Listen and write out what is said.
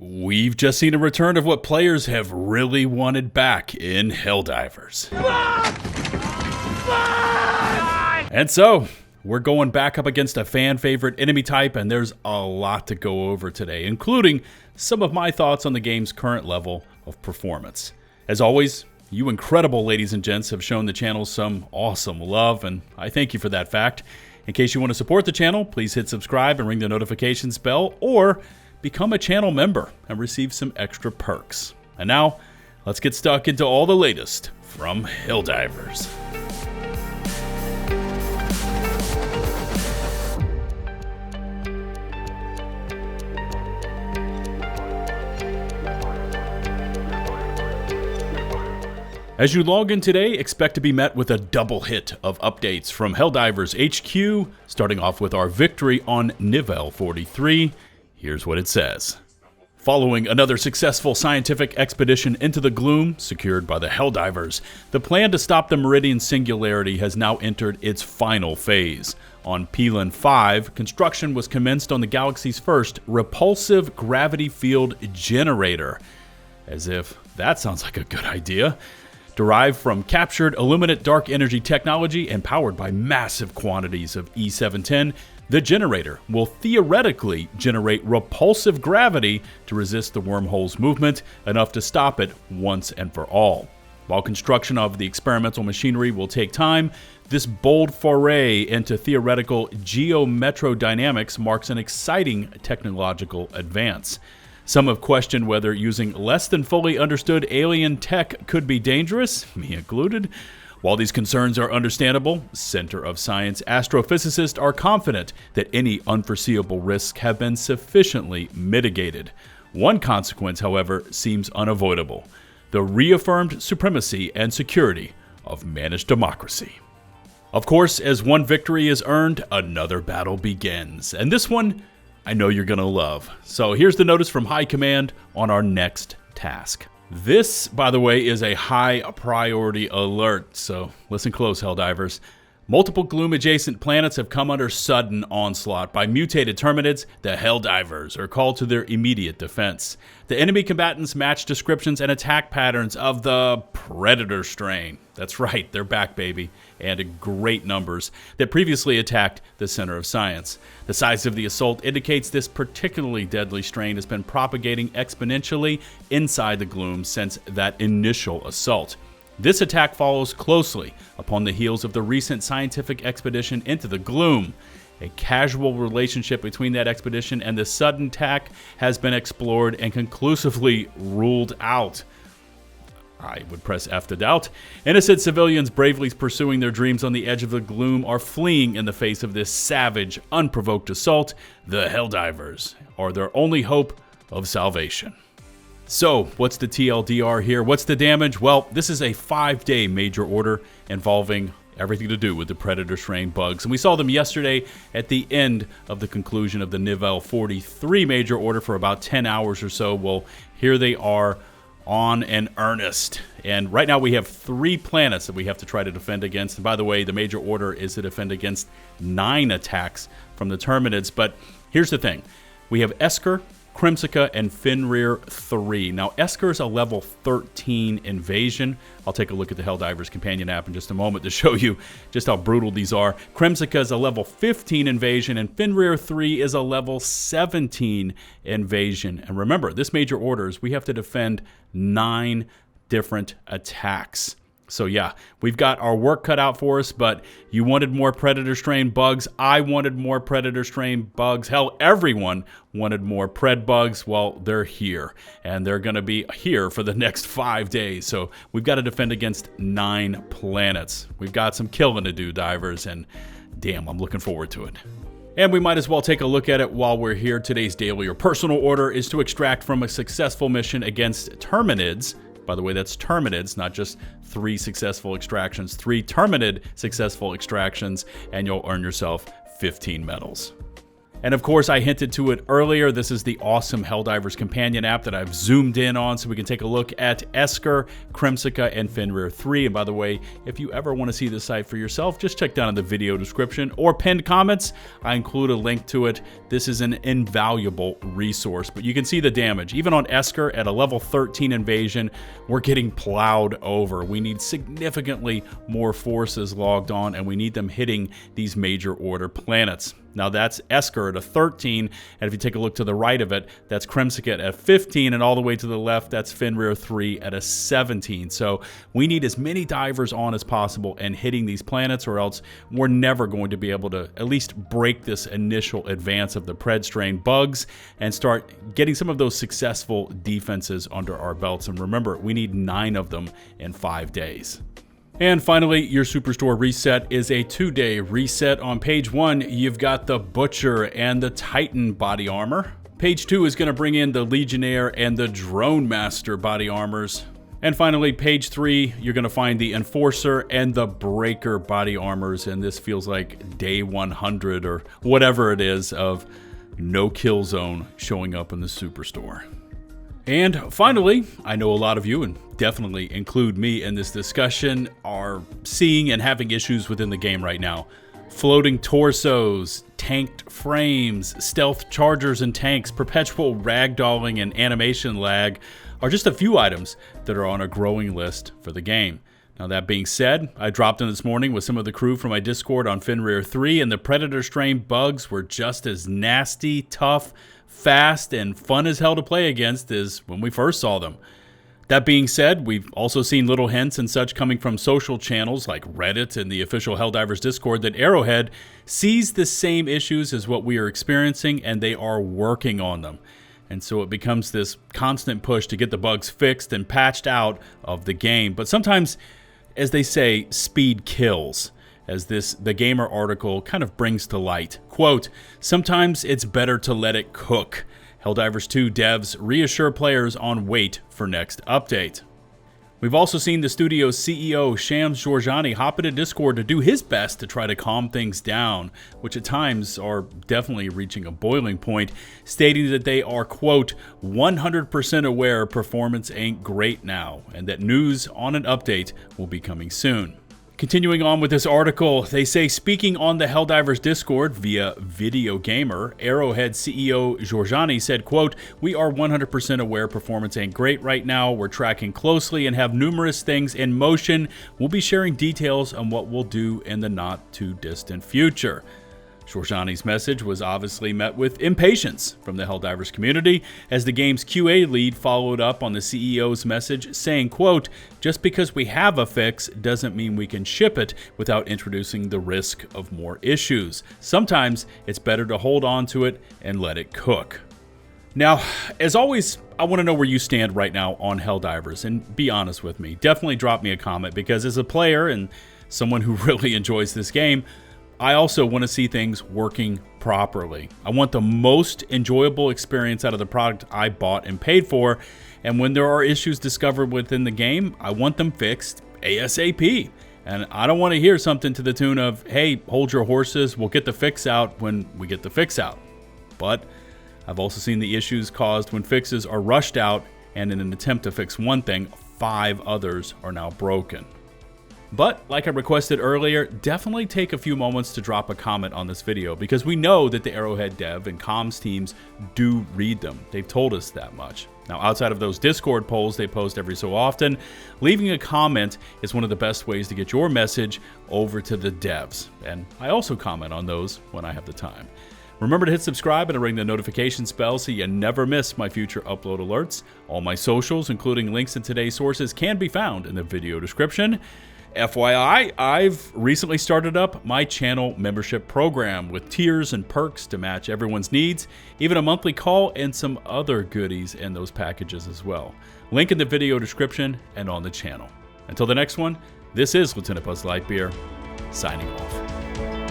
We've just seen a return of what players have really wanted back in Helldivers. And so, we're going back up against a fan favorite enemy type, and there's a lot to go over today, including some of my thoughts on the game's current level of performance. As always, you incredible ladies and gents have shown the channel some awesome love, and I thank you for that fact. In case you want to support the channel, please hit subscribe and ring the notifications bell, or become a channel member and receive some extra perks. And now, let's get stuck into all the latest from Helldivers. As you log in today, expect to be met with a double hit of updates from Helldivers HQ, starting off with our victory on 𝗵𝘂𝘆𝘆𝘀. Here's what it says. Following another successful scientific expedition into the gloom secured by the Helldivers, the plan to stop the Meridian Singularity has now entered its final phase. On Pylon 5, construction was commenced on the galaxy's first repulsive gravity field generator. As if that sounds like a good idea. Derived from captured illuminate dark energy technology and powered by massive quantities of E710, the generator will theoretically generate repulsive gravity to resist the wormhole's movement, enough to stop it once and for all. While construction of the experimental machinery will take time, this bold foray into theoretical geometrodynamics marks an exciting technological advance. Some have questioned whether using less than fully understood alien tech could be dangerous, me included. While these concerns are understandable, Center of Science astrophysicists are confident that any unforeseeable risks have been sufficiently mitigated. One consequence, however, seems unavoidable: the reaffirmed supremacy and security of managed democracy. Of course, as one victory is earned, another battle begins. And this one, I know you're gonna love. So here's the notice from High Command on our next task. This, by the way, is a high priority alert, so listen close, Helldivers. Multiple Gloom-adjacent planets have come under sudden onslaught by mutated Terminids. The Helldivers are called to their immediate defense. The enemy combatants match descriptions and attack patterns of the Predator strain. That's right, they're back, baby, and in great numbers, that previously attacked the Center of Science. The size of the assault indicates this particularly deadly strain has been propagating exponentially inside the Gloom since that initial assault. This attack follows closely upon the heels of the recent scientific expedition into the Gloom. A casual relationship between that expedition and the sudden attack has been explored and conclusively ruled out. I would press F to doubt. Innocent civilians bravely pursuing their dreams on the edge of the Gloom are fleeing in the face of this savage, unprovoked assault. The Helldivers are their only hope of salvation. So, what's the TLDR here? What's the damage? Well, this is a 5-day major order involving everything to do with the Predator strain bugs. And we saw them yesterday at the end of the conclusion of the 𝗵𝘂𝘆𝘆𝘀 major order for about 10 hours or so. Well, here they are on in earnest. And right now we have 3 planets that we have to try to defend against. And by the way, the major order is to defend against 9 attacks from the Terminids. But here's the thing. We have 𝗬𝗏𝘀, 𝗲𝗏𝘀, and Fenrir 3. Now, 𝗬𝗏𝘀 is a level 13 invasion. I'll take a look at the Helldivers companion app in just a moment to show you just how brutal these are. 𝗲𝗏𝘀 is a level 15 invasion, and Fenrir 3 is a level 17 invasion. And remember, this major order is we have to defend 9 different attacks. So yeah, we've got our work cut out for us, but you wanted more Predator strain bugs. I wanted more Predator strain bugs. Hell, everyone wanted more Pred bugs. Well, they're here, and they're going to be here for the next 5 days. So we've got to defend against 9 planets. We've got some killing to do, divers, and damn, I'm looking forward to it. And we might as well take a look at it while we're here. Today's daily or personal order is to extract from a successful mission against Terminids. By the way, that's Terminids, not just 3 successful extractions, 3 Terminid successful extractions, and you'll earn yourself 15 medals. And of course, I hinted to it earlier, this is the awesome Helldivers companion app that I've zoomed in on so we can take a look at 𝗬𝗀𝗃, 𝗲𝗏𝗃, and Fenrir3. And by the way, if you ever want to see this site for yourself, just check down in the video description or pinned comments. I include a link to it. This is an invaluable resource, but you can see the damage. Even on 𝗬𝗃 at a level 13 invasion, we're getting plowed over. We need significantly more forces logged on, and we need them hitting these major order planets. Now that's 𝗬𝗃 at a 13, and if you take a look to the right of it, that's 𝗲𝗃 at 15, and all the way to the left, that's Fenrir3 at a 17. So we need as many divers on as possible and hitting these planets, or else we're never going to be able to at least break this initial advance of the Pred strain bugs and start getting some of those successful defenses under our belts. And remember, we need 9 of them in 5 days. And finally, your Superstore reset is a 2-day reset. On page 1, you've got the Butcher and the Titan body armor. Page 2 is going to bring in the Legionnaire and the Drone Master body armors. And finally, page 3, you're going to find the Enforcer and the Breaker body armors. And this feels like day 100 or whatever it is of no Killzone showing up in the Superstore. And finally, I know a lot of you, and definitely include me in this discussion, are seeing and having issues within the game right now. Floating torsos, tanked frames, stealth chargers and tanks, perpetual ragdolling and animation lag are just a few items that are on a growing list for the game. Now that being said, I dropped in this morning with some of the crew from my Discord on Fenrir3, and the Predator strain bugs were just as nasty, tough, fast, and fun as hell to play against as when we first saw them. That being said, we've also seen little hints and such coming from social channels like Reddit and the official Helldivers Discord that Arrowhead sees the same issues as what we are experiencing, and they are working on them. And so it becomes this constant push to get the bugs fixed and patched out of the game. But sometimes, as they say, speed kills, as this TheGamer article kind of brings to light. Quote, "Sometimes it's better to let it cook. Helldivers 2 devs reassure players on wait for next update." We've also seen the studio's CEO, 𝗵𝗄𝗆 hop into Discord to do his best to try to calm things down, which at times are definitely reaching a boiling point, stating that they are, quote, 100% aware performance ain't great now, and that news on an update will be coming soon. Continuing on with this article, they say, speaking on the Helldivers Discord via Video Gamer, Arrowhead CEO 𝗄𝗆 said, quote, "We are 100% aware performance ain't great right now. We're tracking closely and have numerous things in motion. We'll be sharing details on what we'll do in the not too distant future." 𝗄𝗆's message was obviously met with impatience from the Helldivers community, as the game's QA lead followed up on the CEO's message saying, quote, "Just because we have a fix doesn't mean we can ship it without introducing the risk of more issues. Sometimes it's better to hold on to it and let it cook." Now, as always, I want to know where you stand right now on Helldivers, and be honest with me. Definitely drop me a comment, because as a player and someone who really enjoys this game, I also want to see things working properly. I want the most enjoyable experience out of the product I bought and paid for, and when there are issues discovered within the game, I want them fixed ASAP. And I don't want to hear something to the tune of, hey, hold your horses, we'll get the fix out when we get the fix out. But I've also seen the issues caused when fixes are rushed out, and in an attempt to fix one thing, 5 others are now broken. But, like I requested earlier, definitely take a few moments to drop a comment on this video, because we know that the Arrowhead dev and comms teams do read them. They've told us that much. Now, outside of those Discord polls they post every so often, leaving a comment is one of the best ways to get your message over to the devs. And I also comment on those when I have the time. Remember to hit subscribe and to ring the notification bell so you never miss my future upload alerts. All my socials, including links to today's sources, can be found in the video description. FYI, I've recently started up my channel membership program with tiers and perks to match everyone's needs, even a monthly call and some other goodies in those packages as well. Link in the video description and on the channel. Until the next one, this is 𝗏𝗏𝐿tBuzzLitebeer, signing off.